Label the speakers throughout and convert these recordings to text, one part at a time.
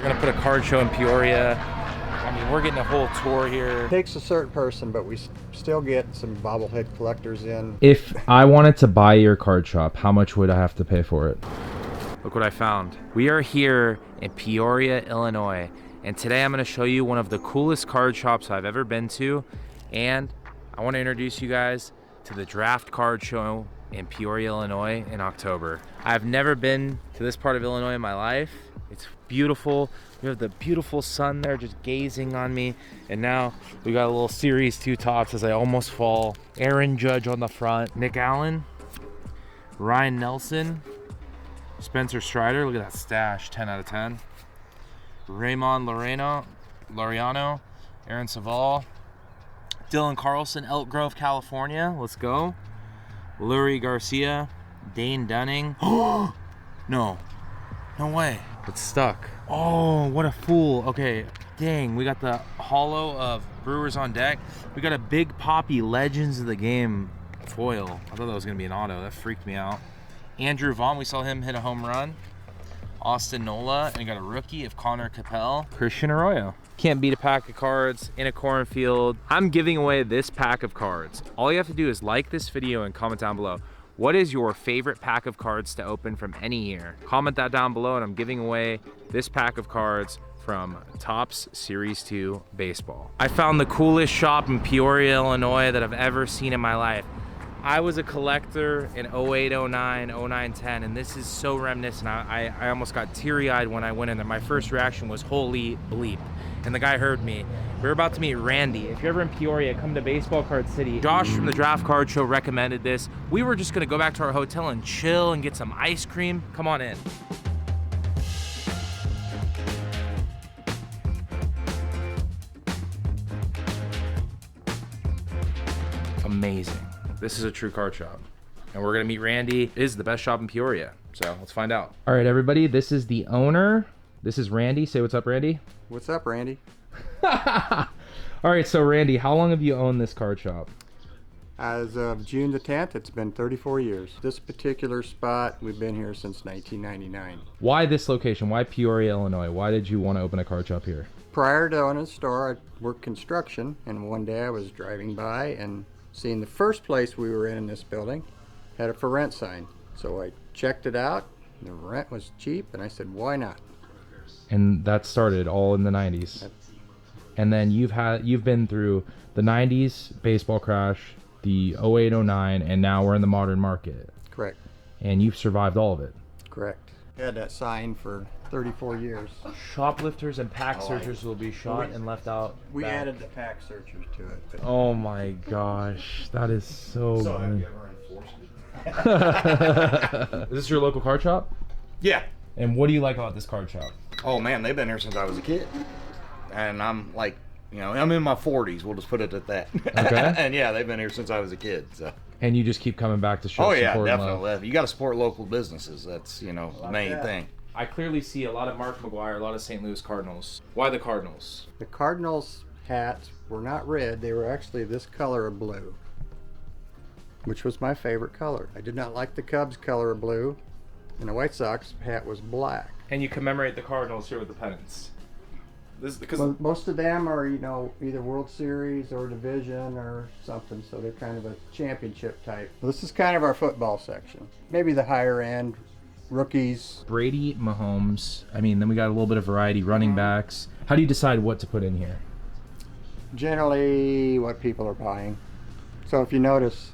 Speaker 1: We're gonna put a card show in Peoria. I mean, we're getting a whole tour here.
Speaker 2: It takes a certain person, but we still get some bobblehead collectors in.
Speaker 3: If I wanted to buy your card shop, how much would I have to pay for it?
Speaker 1: Look what I found. We are here in Peoria, Illinois, and today I'm gonna show you one of the coolest card shops I've ever been to, and I wanna introduce you guys to the Draft Card Show in Peoria, Illinois in October. I've never been to this part of Illinois in my life. It's beautiful. We have the beautiful sun there just gazing on me. And now we got a little Series 2 tops as I almost fall. Aaron Judge on the front. Nick Allen. Ryan Nelson. Spencer Strider. Look at that stash. 10 out of 10. Raymond Laureano. Aaron Saval. Dylan Carlson, Elk Grove, California. Let's go. Lurie Garcia. Dane Dunning. No. No way. It's stuck. Oh, what a fool. Okay, dang, we got the holo of Brewers on Deck. We got a Big Poppy Legends of the Game foil. I thought that was gonna be an auto. That freaked me out. Andrew Vaughn, we saw him hit a home run. Austin Nola, and we got a rookie of Connor Capel. Christian Arroyo. Can't beat a pack of cards in a cornfield. I'm giving away this pack of cards. All you have to do is like this video and comment down below. What is your favorite pack of cards to open from any year? Comment that down below, and I'm giving away this pack of cards from Topps Series 2 Baseball. I found the coolest shop in Peoria, Illinois that I've ever seen in my life. I was a collector in 08, 09, 09, 10, and this is so reminiscent. I almost got teary-eyed when I went in there. My first reaction was, holy bleep. And the guy heard me. We're about to meet Randy. If you're ever in Peoria, come to Baseball Card City. Josh from the Draft Card Show recommended this. We were just gonna go back to our hotel and chill and get some ice cream. Come on in. Amazing. This is a true card shop. And we're gonna meet Randy. It is the best shop in Peoria. So let's find out.
Speaker 3: All right, everybody, this is the owner. This is Randy. Say what's up, Randy.
Speaker 2: What's up, Randy?
Speaker 3: All right, so Randy, how long have you owned this card shop?
Speaker 2: As of June the 10th, it's been 34 years. This particular spot, we've been here since 1999.
Speaker 3: Why this location? Why Peoria, Illinois? Why did you want to open a card shop here?
Speaker 2: Prior to owning a store, I worked construction, and one day I was driving by and seeing the first place we were in this building had a for rent sign. So I checked it out, the rent was cheap, and I said, why not?
Speaker 3: And that started all in the 90s. And then you've been through the 90s baseball crash, the 08, 09, and now we're in the modern market.
Speaker 2: Correct.
Speaker 3: And you've survived all of it.
Speaker 2: Correct. Had that sign for 34 years.
Speaker 1: Shoplifters and pack searchers will be shot and left out.
Speaker 2: We
Speaker 1: back.
Speaker 2: added the pack searchers to it. But
Speaker 3: Oh my gosh, that is so
Speaker 4: So have
Speaker 3: good.
Speaker 4: you ever enforced it?
Speaker 3: Is this your local card shop?
Speaker 4: Yeah.
Speaker 3: And what do you like about this card shop?
Speaker 4: Oh man, they've been here since I was a kid. And I'm like, you know, I'm in my 40s. We'll just put it at that.
Speaker 3: Okay.
Speaker 4: And yeah, they've been here since I was a kid. So.
Speaker 3: And you just keep coming back to show
Speaker 4: Oh
Speaker 3: support
Speaker 4: yeah,
Speaker 3: and
Speaker 4: definitely.
Speaker 3: love.
Speaker 4: You got to support local businesses. That's, you know, the main thing.
Speaker 1: I clearly see a lot of Mark McGuire, a lot of St. Louis Cardinals. Why the Cardinals?
Speaker 2: the Cardinals hats were not red. They were actually this color of blue, which was my favorite color. I did not like the Cubs color of blue, and the White Sox hat was black.
Speaker 1: And you commemorate the Cardinals here with the pennants. This is because
Speaker 2: Well, most of them are, you know, either World Series or Division or something, so they're kind of a championship type. This is kind of our football section. Maybe the higher end rookies.
Speaker 3: Brady, Mahomes. I mean, then we got a little bit of variety, running backs. How do you decide what to put in here?
Speaker 2: Generally what people are buying. So if you notice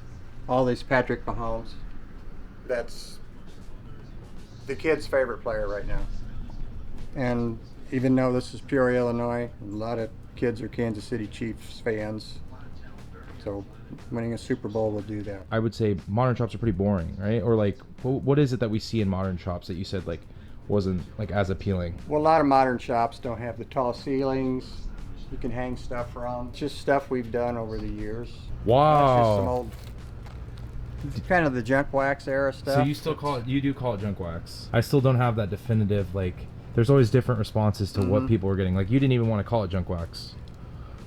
Speaker 2: all these Patrick Mahomes, that's the kid's favorite player right now. And even though this is Peoria, Illinois, a lot of kids are Kansas City Chiefs fans. So winning a Super Bowl will do that.
Speaker 3: I would say modern shops are pretty boring, right? Or like, what is it that we see in modern shops that you said like wasn't like as appealing?
Speaker 2: Well, a lot of modern shops don't have the tall ceilings. You can hang stuff from. It's just stuff we've done over the years. That's just some
Speaker 3: Wow.
Speaker 2: old, kind of the junk wax era stuff.
Speaker 3: So you still call it? You do call it junk wax? I still don't have that definitive like. There's always different responses to what people are getting. Like you didn't even want to call it junk wax.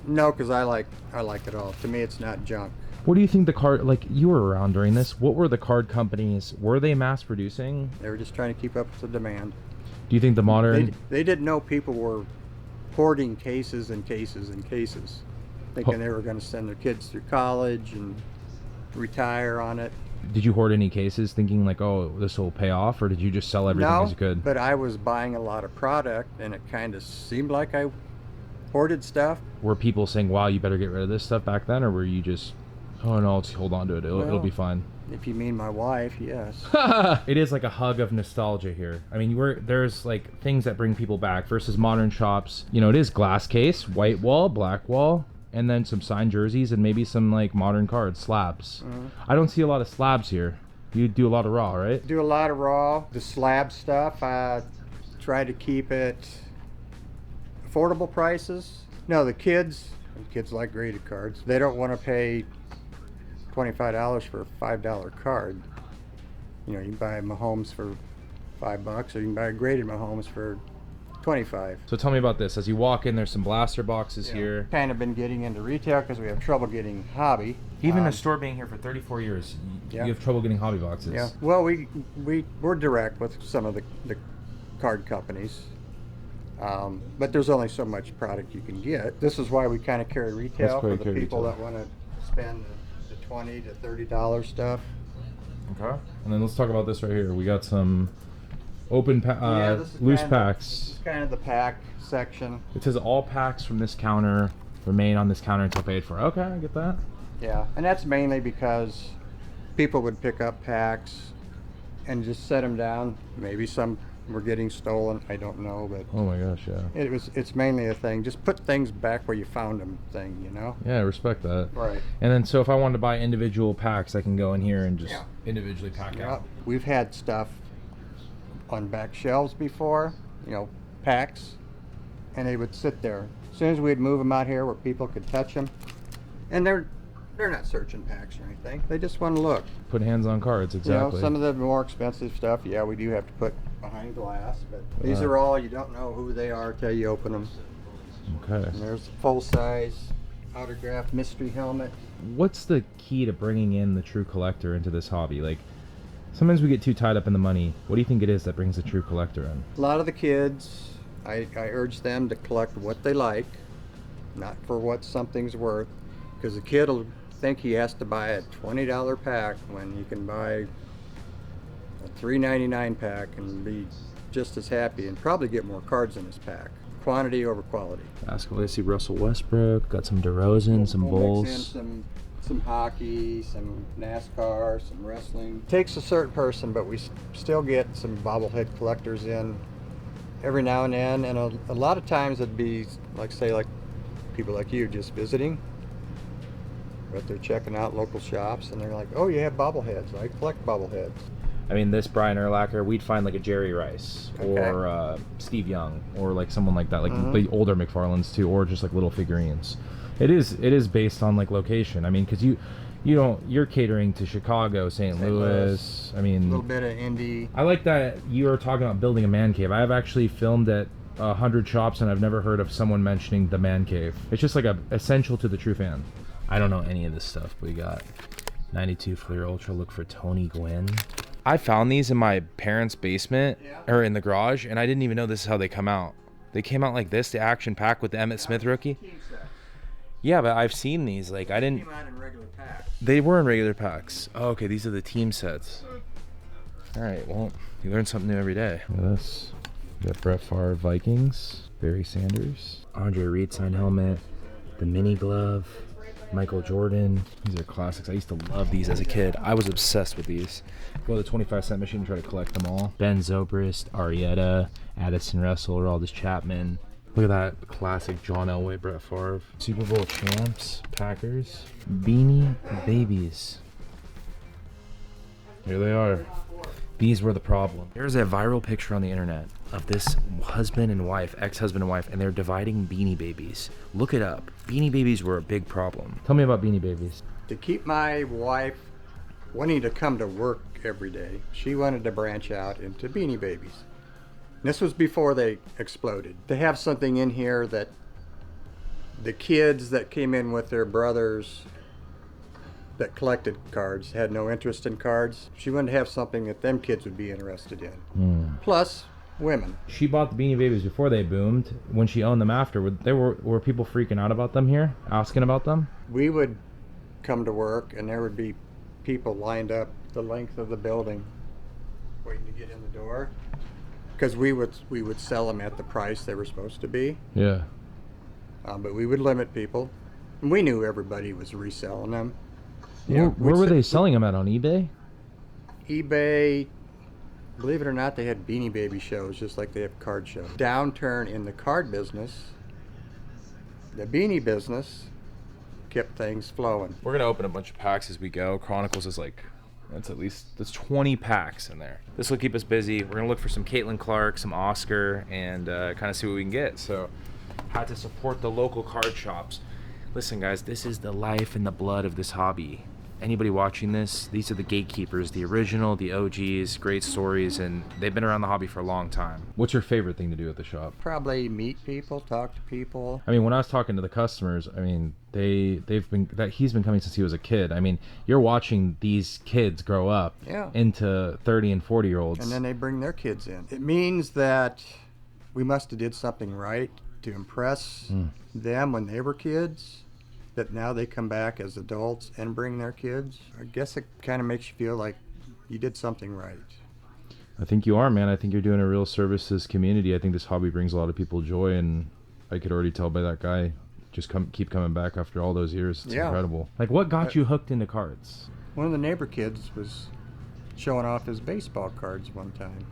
Speaker 2: No, because I like it all. To me, it's not junk.
Speaker 3: What do you think the card, like you were around during this, what were the card companies, were they mass producing?
Speaker 2: They were just trying to keep up with the demand.
Speaker 3: Do you think the modern...
Speaker 2: They didn't know people were hoarding cases and cases and cases, thinking they were going to send their kids through college and retire on it.
Speaker 3: Did you hoard any cases thinking like, oh, this will pay off, or did you just sell everything as you could?
Speaker 2: But I was buying a lot of product, and it kind of seemed like I hoarded stuff.
Speaker 3: Were people saying, wow, you better get rid of this stuff back then, or were you just, oh no, I'll just hold on to it, it'll be fine?
Speaker 2: If you mean my wife, yes.
Speaker 3: It is like a hug of nostalgia here. I mean, there's like things that bring people back versus modern shops. You know, it is glass case, white wall, black wall, and then some signed jerseys and maybe some like modern cards, slabs. I don't see a lot of slabs here. You do a lot of raw, right?
Speaker 2: Do a lot of raw. The slab stuff, I try to keep it affordable prices. No, the kids like graded cards. They don't want to pay $25 for a $5 card. You know, you can buy Mahomes for $5, or you can buy a graded Mahomes for $25.
Speaker 3: So tell me about this. As you walk in, there's some blaster boxes here.
Speaker 2: Kind of been getting into retail because we have trouble getting hobby.
Speaker 3: Even a store being here for 34 years, you have trouble getting hobby boxes.
Speaker 2: Yeah. Well, we're direct with some of the card companies. But there's only so much product you can get. This is why we kind of carry retail for the people that want to spend the $20 to $30 stuff.
Speaker 3: Okay. And then let's talk about this right here. We got some open loose packs.
Speaker 2: This is kind of the pack section.
Speaker 3: It says all packs from this counter remain on this counter until paid for. Okay, I get that.
Speaker 2: Yeah, and that's mainly because people would pick up packs and just set them down. Maybe some were getting stolen, I don't know, but
Speaker 3: oh my gosh, yeah.
Speaker 2: It's mainly a thing. Just put things back where you found them thing, you know?
Speaker 3: Yeah, I respect that.
Speaker 2: Right.
Speaker 3: And then so if I wanted to buy individual packs, I can go in here and just individually pack out.
Speaker 2: We've had stuff on back shelves before, you know, packs, and they would sit there. As soon as we'd move them out here where people could touch them, and they're not searching packs or anything. They just want to look.
Speaker 3: Put hands on cards, exactly.
Speaker 2: You know, some of the more expensive stuff, yeah, we do have to put behind glass, but these are all, you don't know who they are till you open them.
Speaker 3: Okay.
Speaker 2: And there's a full-size autographed mystery helmet.
Speaker 3: What's the key to bringing in the true collector into this hobby? Like, sometimes we get too tied up in the money. What do you think it is that brings the true collector in?
Speaker 2: A lot of the kids, I urge them to collect what they like, not for what something's worth, because the kid will think he has to buy a $20 pack when he can buy a $3.99 pack and be just as happy and probably get more cards in his pack. Quantity over quality.
Speaker 3: Basketball. I see Russell Westbrook, got some DeRozan, some Bulls.
Speaker 2: Mix in some hockey, some NASCAR, some wrestling. Takes a certain person, but we still get some bobblehead collectors in every now and then, and a lot of times it'd be like, say, like people like you just visiting, but they're checking out local shops and they're like, oh, you have bobbleheads. I collect bobbleheads.
Speaker 3: I mean, this Brian Urlacher, we'd find like a Jerry Rice or Steve Young or like someone like that, like the older McFarlanes too, or just like little figurines. It is based on like location. I mean, because you're catering to Chicago, St. Louis. I mean,
Speaker 2: a little bit of Indy.
Speaker 3: I like that you are talking about building a man cave. I have actually filmed at 100 shops and I've never heard of someone mentioning the man cave. It's just like essential to the true fan. I don't know any of this stuff, but we got 92 Fleer Ultra. Look for Tony Gwynn. I found these in my parents' basement or in the garage, and I didn't even know this is how they come out. They came out like this, the action pack with the Emmitt Smith rookie. Yeah, but I've seen these. Like, I didn't.
Speaker 2: They came out in regular packs.
Speaker 3: They were in regular packs. Oh, okay, these are the team sets. All right, well, you learn something new every day. Look at this. We got Brett Favre Vikings, Barry Sanders, Andre Reed signed helmet, the mini glove, Michael Jordan. These are classics. I used to love these as a kid. I was obsessed with these. Go to the 25-cent machine and try to collect them all. Ben Zobrist, Arietta, Addison Russell, Aroldis Chapman. Look at that classic John Elway, Brett Favre. Super Bowl champs, Packers. Beanie Babies. Here they are. These were the problem. There's a viral picture on the internet of this husband and wife, ex-husband and wife, and they're dividing Beanie Babies. Look it up. Beanie Babies were a big problem. Tell me about Beanie Babies.
Speaker 2: To keep my wife wanting to come to work every day, she wanted to branch out into Beanie Babies. This was before they exploded. They have something in here that the kids that came in with their brothers that collected cards had no interest in cards. She wanted to have something that them kids would be interested in. Plus, women.
Speaker 3: She bought the Beanie Babies before they boomed. When she owned them after, were people freaking out about them here, asking about them?
Speaker 2: We would come to work and there would be people lined up the length of the building waiting to get in the door, because we would sell them at the price they were supposed to be.
Speaker 3: Yeah.
Speaker 2: But we would limit people. And we knew everybody was reselling them.
Speaker 3: Where were they selling them at, on eBay?
Speaker 2: eBay, believe it or not, they had Beanie Baby shows just like they have card shows. Downturn in the card business, the beanie business kept things flowing.
Speaker 3: We're gonna open a bunch of packs as we go. Chronicles is like, there's 20 packs in there. This will keep us busy. We're gonna look for some Caitlin Clark, some Oscar, and kind of see what we can get. So, had to support the local card shops. Listen, guys, this is the life and the blood of this hobby. Anybody watching this, these are the gatekeepers, the original, the OGs, great stories, and they've been around the hobby for a long time. What's your favorite thing to do at the shop?
Speaker 2: Probably meet people, talk to people.
Speaker 3: I mean, when I was talking to the customers, I mean, he's been coming since he was a kid. I mean, you're watching these kids grow up into 30 and 40-year-olds.
Speaker 2: And then they bring their kids in. It means that we must have did something right to impress them when they were kids, that now they come back as adults and bring their kids. I guess it kind of makes you feel like you did something right.
Speaker 3: I think you are, man. I think you're doing a real service to this community. I think this hobby brings a lot of people joy, and I could already tell by that guy just keep coming back after all those years. It's incredible. Like, what got you hooked into cards?
Speaker 2: One of the neighbor kids was showing off his baseball cards one time,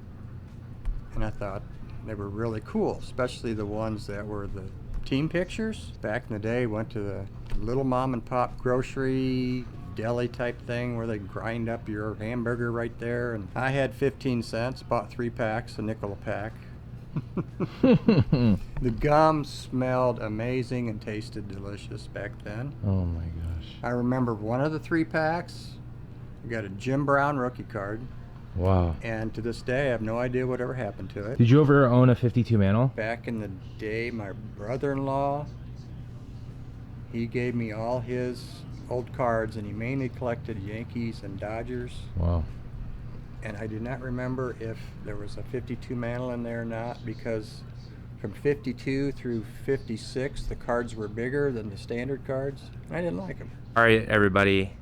Speaker 2: and I thought they were really cool, especially the ones that were the team pictures. Back in the day, went to the little mom and pop grocery deli type thing where they grind up your hamburger right there, and I had 15 cents, bought 3 packs, a nickel a pack. The gum smelled amazing and tasted delicious back then.
Speaker 3: Oh my gosh.
Speaker 2: I remember one of the 3 packs, I got a Jim Brown rookie card.
Speaker 3: Wow.
Speaker 2: And to this day, I have no idea whatever happened to it.
Speaker 3: Did you ever own a 52 mantle?
Speaker 2: Back in the day, my brother-in-law, he gave me all his old cards, and he mainly collected Yankees and Dodgers.
Speaker 3: Wow.
Speaker 2: And I do not remember if there was a 52 mantle in there or not, because from 52 through 56, the cards were bigger than the standard cards. I didn't like them.
Speaker 1: All right, everybody.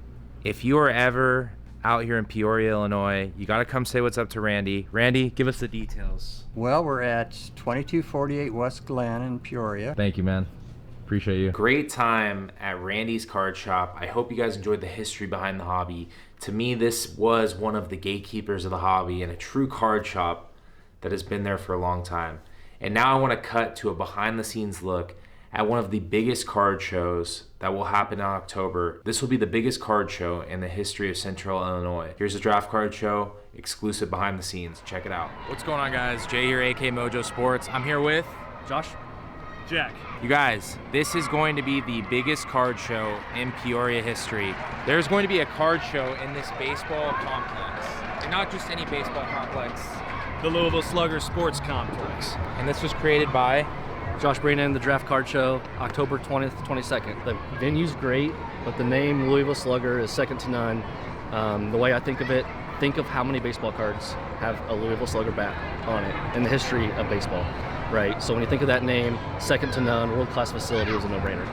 Speaker 1: If you are ever out here in Peoria, Illinois, you got to come say what's up to Randy. Randy, give us the details.
Speaker 2: Well, we're at 2248 West Glen in Peoria.
Speaker 3: Thank you, man. Appreciate you.
Speaker 1: Great time at Randy's card shop. I hope you guys enjoyed the history behind the hobby. To me, this was one of the gatekeepers of the hobby and a true card shop that has been there for a long time. And now I want to cut to a behind the scenes look at one of the biggest card shows that will happen in October. This will be the biggest card show in the history of Central Illinois. Here's a draft card show, exclusive behind the scenes. Check it out. What's going on, guys? Jay here, AK Mojo Sports. I'm here with
Speaker 5: Josh. Jack.
Speaker 1: You guys, this is going to be the biggest card show in Peoria history. There's going to be a card show in this baseball complex. And not just any baseball complex.
Speaker 5: The Louisville Slugger Sports Complex.
Speaker 1: And this was created by
Speaker 5: Josh Breenan, the Draft Card Show, October 20th, 22nd. The venue's great, but the name Louisville Slugger is second to none. The way I think of it, think of how many baseball cards have a Louisville Slugger bat on it in the history of baseball, right? So when you think of that name, second to none, world-class facility is a no-brainer.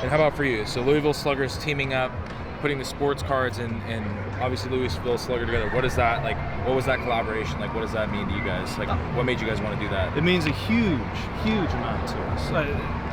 Speaker 3: And how about for you? So Louisville Sluggers teaming up, putting the sports cards and obviously Louisville Slugger together. What is that like? What was that collaboration like? What does that mean to you guys? Like, what made you guys want to do that?
Speaker 6: It means a huge amount to us.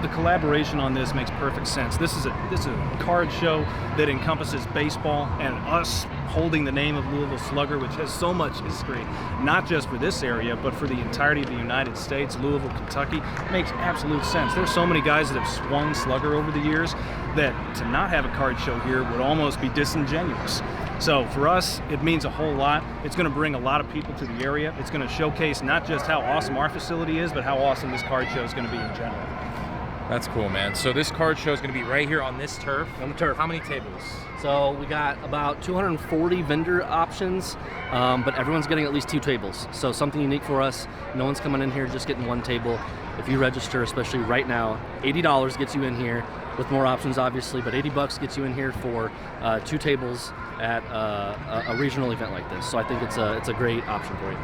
Speaker 6: The collaboration on this makes perfect sense. This is a card show that encompasses baseball, and us holding the name of Louisville Slugger, which has so much history, not just for this area, but for the entirety of the United States, Louisville, Kentucky, makes absolute sense. There's so many guys that have swung Slugger over the years that to not have a card show here would almost be disingenuous. So for us, it means a whole lot. It's going to bring a lot of people to the area. It's going to showcase not just how awesome our facility is, but how awesome this card show is going to be in general.
Speaker 3: That's cool, man. So this card show is going to be right here on this turf.
Speaker 5: On the turf.
Speaker 3: How many tables?
Speaker 5: So we got about 240 vendor options, but everyone's getting at least 2 tables. So something unique for us. No one's coming in here just getting 1 table. If you register, especially right now, $80 gets you in here with more options, obviously, but $80 gets you in here for 2 tables. at a regional event like this. So I think it's a great option for you.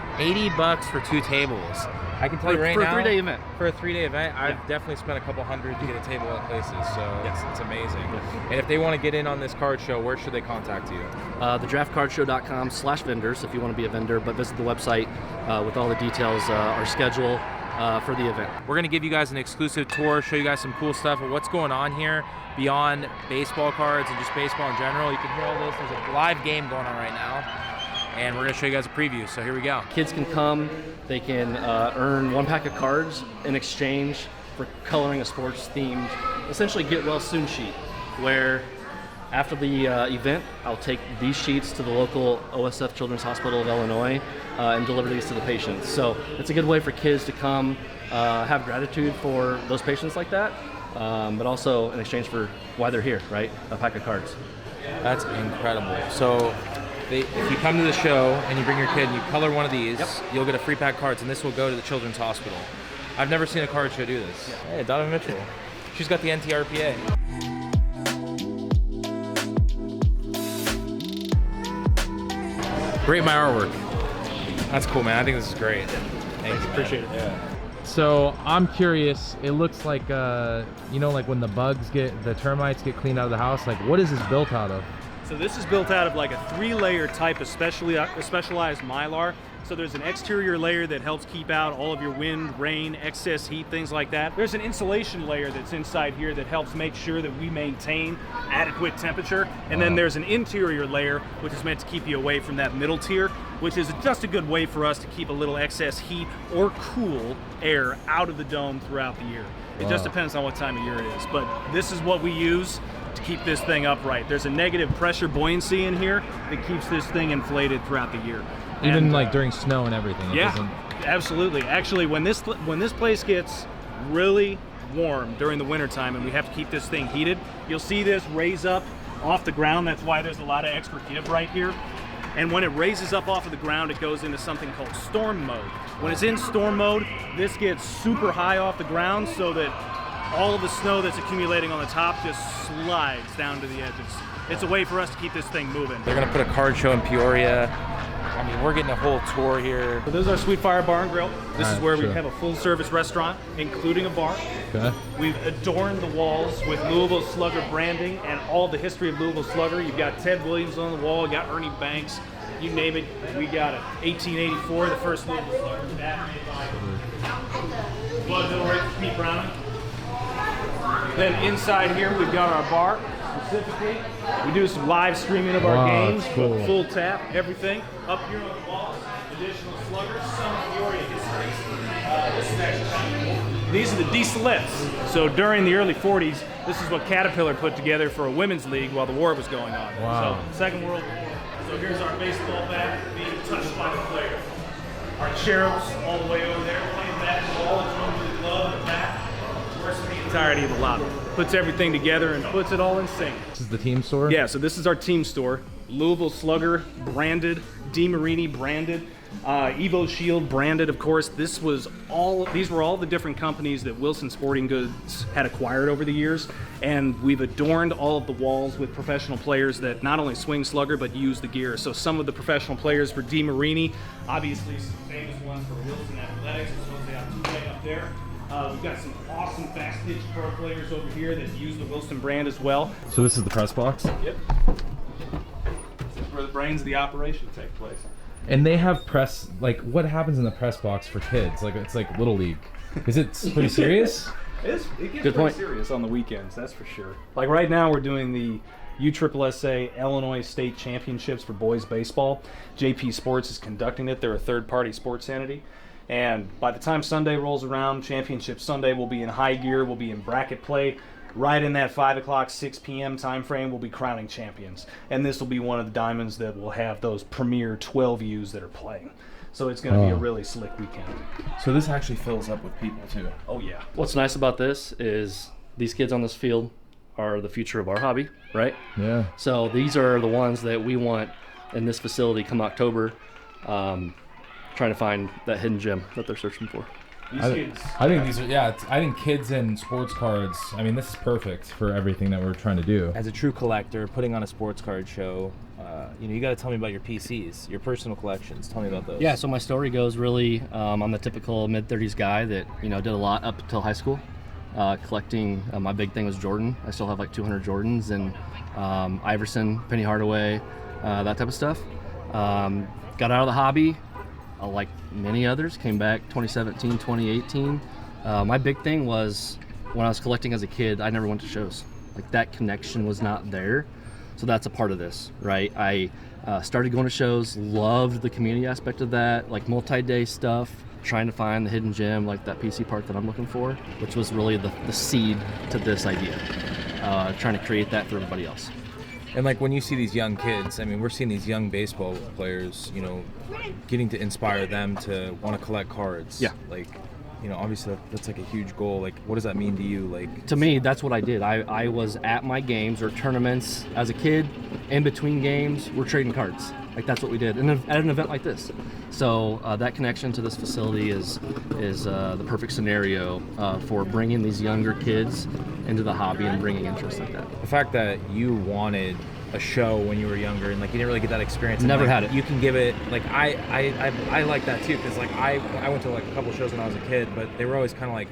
Speaker 1: $80 for 2 tables. I can tell you right
Speaker 5: For
Speaker 1: now.
Speaker 5: a 3-day event.
Speaker 1: For a 3-day event, I've definitely spent a couple $100 to get a table at places, so it's amazing. And if they want to get in on this card show, where should they contact you?
Speaker 5: thedraftcardshow.com/vendors if you want to be a vendor, but visit the website with all the details, our schedule for the event.
Speaker 1: We're going to give you guys an exclusive tour, show you guys some cool stuff of what's going on here beyond baseball cards and just baseball in general. You can hear all this. There's a live game going on right now. And we're going to show you guys a preview, so here we go.
Speaker 5: Kids can come, they can earn 1 pack of cards in exchange for coloring a sports themed, essentially get well soon sheet, where after the event, I'll take these sheets to the local OSF Children's Hospital of Illinois and deliver these to the patients. So it's a good way for kids to come have gratitude for those patients like that, but also in exchange for why they're here, right? A pack of cards.
Speaker 1: That's incredible. So if you come to the show and you bring your kid and you color one of these, you'll get a free pack of cards, and this will go to the Children's Hospital. I've never seen a card show do this. Hey, Donovan Mitchell. She's got the NTRPA. Rate my artwork. That's cool, man. I think this is great. Thank you.
Speaker 6: Appreciate it.
Speaker 1: Yeah.
Speaker 3: So I'm curious, it looks like, you know, like when the termites get cleaned out of the house, like what is this built out of?
Speaker 6: So this is built out of like a 3-layer type of specialized mylar. So there's an exterior layer that helps keep out all of your wind, rain, excess heat, things like that. There's an insulation layer that's inside here that helps make sure that we maintain adequate temperature. And then there's an interior layer, which is meant to keep you away from that middle tier, which is just a good way for us to keep a little excess heat or cool air out of the dome throughout the year. It just depends on what time of year it is. But this is what we use to keep this thing upright. There's a negative pressure buoyancy in here that keeps this thing inflated throughout the year.
Speaker 3: Even like during snow and everything.
Speaker 6: Absolutely. Actually, when this place gets really warm during the wintertime and we have to keep this thing heated, you'll see this raise up off the ground. That's why there's a lot of extra give right here. And when it raises up off of the ground, it goes into something called storm mode. When it's in storm mode, this gets super high off the ground so that all of the snow that's accumulating on the top just slides down to the edges. It's a way for us to keep this thing moving.
Speaker 1: They're going to put a card show in Peoria. I mean, we're getting a whole tour here.
Speaker 6: So this is our Sweet Fire Bar and Grill. This is where we have a full-service restaurant, including a bar.
Speaker 3: Okay.
Speaker 6: We've adorned the walls with Louisville Slugger branding and all the history of Louisville Slugger. You've got Ted Williams on the wall, you got Ernie Banks, you name it. We got it. 1884, the first Louisville Slugger. Blood Hill Race, Pete Browning. Then inside here, we've got our bar. Specifically, we do some live streaming of our games,
Speaker 3: cool.
Speaker 6: full tap, everything. Up here on the walls, additional sluggers, some Peoria history. This is actually these are the D-Selettes. So during the early 40s, this is what Caterpillar put together for a women's league while the war was going on.
Speaker 3: Wow.
Speaker 6: So Second World War. So here's our baseball bat being touched by the player. Our cherubs all the way over there playing basketball, it's with the glove and the bat. Works the entirety of the lobby. Puts everything together and puts it all in sync.
Speaker 3: This is the team store?
Speaker 6: Yeah, so this is our team store. Louisville Slugger branded, DeMarini branded, Evo Shield branded, of course. These were all the different companies that Wilson Sporting Goods had acquired over the years, and we've adorned all of the walls with professional players that not only swing slugger but use the gear. So some of the professional players for DeMarini, obviously some famous ones for Wilson Athletics, as well as they have two up there. We've got some awesome fast pitch pro players over here that use the Wilson brand as well.
Speaker 3: So this is the press box?
Speaker 6: Yep. This is where the brains of the operation take place.
Speaker 3: And they have press, like what happens in the press box for kids? Like it's like Little League. Is it pretty serious?
Speaker 6: It gets pretty serious on the weekends, that's for sure. Like right now we're doing the USSSA Illinois State Championships for boys baseball. JP Sports is conducting it. They're a third-party sports entity. And by the time Sunday rolls around, Championship Sunday, we'll be in high gear, we'll be in bracket play. Right in that 5 o'clock, 6 p.m. time frame, we'll be crowning champions. And this will be one of the diamonds that will have those premier 12Us that are playing. So it's going to be a really slick weekend.
Speaker 3: So this actually fills up with people too.
Speaker 6: Oh yeah.
Speaker 5: What's nice about this is these kids on this field are the future of our hobby, right?
Speaker 3: Yeah.
Speaker 5: So these are the ones that we want in this facility come October. Trying to find that hidden gem that they're searching for.
Speaker 3: I think these are, I think kids and sports cards, I mean, this is perfect for everything that we're trying to do.
Speaker 1: As a true collector, putting on a sports card show
Speaker 3: you got to tell me about your PCs, your personal collections. Tell me about those.
Speaker 5: Yeah, so my story goes really, I'm the typical mid-30s guy that, did a lot up until high school. Collecting, my big thing was Jordan. I still have like 200 Jordans and Iverson, Penny Hardaway, that type of stuff. Got out of the hobby, like many others, came back 2017, 2018. My big thing was when I was collecting as a kid, I never went to shows. Like that connection was not there. So that's a part of this, right? I started going to shows, loved the community aspect of that, like multi-day stuff, trying to find the hidden gem, like that PC part that I'm looking for, which was really the seed to this idea. Trying to create that for everybody else.
Speaker 3: And like when you see these young kids, I mean, we're seeing these young baseball players, getting to inspire them to want to collect cards.
Speaker 5: Yeah.
Speaker 3: Like, obviously that's like a huge goal. Like, what does that mean to you? Like,
Speaker 5: to me, that's what I did. I was at my games or tournaments as a kid. In between games, we're trading cards. Like that's what we did, and at an event like this. So that connection to this facility is the perfect scenario for bringing these younger kids into the hobby and bringing interest like that.
Speaker 3: The fact that you wanted a show when you were younger and like you didn't really get that experience. And,
Speaker 5: Never
Speaker 3: like,
Speaker 5: had it.
Speaker 3: You can give it like I like that too, because like I went to like a couple shows when I was a kid, but they were always kind of like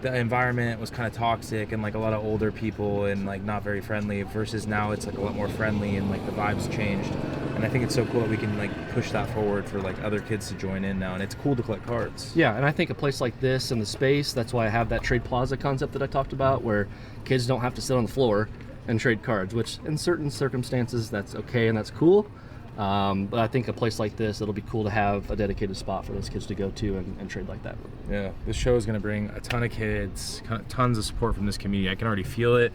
Speaker 3: the environment was kind of toxic and like a lot of older people and like not very friendly, versus now it's like a lot more friendly and like the vibes changed. And I think it's so cool that we can like push that forward for like other kids to join in now, and it's cool to collect cards.
Speaker 5: Yeah, and I think a place like this and the space, that's why I have that trade plaza concept that I talked about, where kids don't have to sit on the floor and trade cards, which in certain circumstances that's okay and that's cool. But I think a place like this, it'll be cool to have a dedicated spot for those kids to go to and trade like that.
Speaker 3: Yeah, this show is going to bring a ton of kids, tons of support from this community. I can already feel it.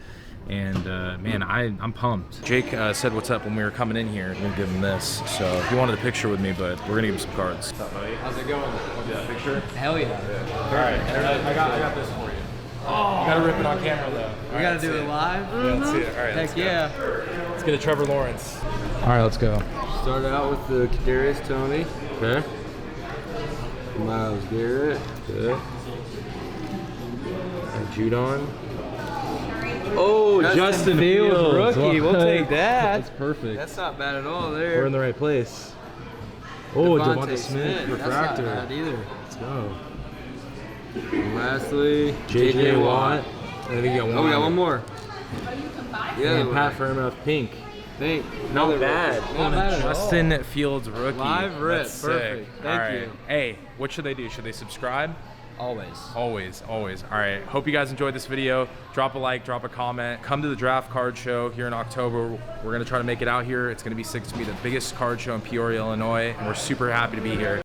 Speaker 3: And man, I'm pumped. Jake said what's up when we were coming in here. I'm gonna give him this. So he wanted a picture with me, but we're gonna give him some cards. What's up, buddy? How's it going? Want to do that picture?
Speaker 7: Hell yeah.
Speaker 3: All right, I got this for you. Oh, you gotta rip it on camera though.
Speaker 7: We gotta do it live?
Speaker 3: Yeah, let's see it. All right,
Speaker 7: Heck yeah.
Speaker 3: Let's get a Trevor Lawrence. All right, let's go.
Speaker 7: Start out with the Kadarius Toney.
Speaker 3: Okay.
Speaker 7: Miles Garrett.
Speaker 3: Good. And Judon.
Speaker 7: Oh, Justin Fields, rookie. We'll take that.
Speaker 3: That's perfect.
Speaker 7: That's not bad at all
Speaker 3: We're
Speaker 7: there.
Speaker 3: in the right place. Oh, Devonta Smith,
Speaker 7: Smith.
Speaker 3: refractor.
Speaker 7: That's not bad either.
Speaker 3: Let's go.
Speaker 7: And lastly,
Speaker 3: JJ Watt. I think you got one.
Speaker 7: Oh, we got one more. Yeah,
Speaker 3: And Pat Fairmouth, pink.
Speaker 7: Thank.
Speaker 3: Not bad.
Speaker 7: Not bad at all.
Speaker 3: Justin Fields, rookie.
Speaker 7: Live rip.
Speaker 3: That's
Speaker 7: Perfect.
Speaker 3: sick.
Speaker 7: Thank
Speaker 3: All right.
Speaker 7: you.
Speaker 3: Hey, what should they do? Should they subscribe?
Speaker 7: Always.
Speaker 3: Always. All right. Hope you guys enjoyed this video. Drop a like, drop a comment. Come to the Draft Card Show here in October. We're going to try to make it out here. It's going to be sick. It's going to be the biggest card show in Peoria, Illinois, and we're super happy to be here.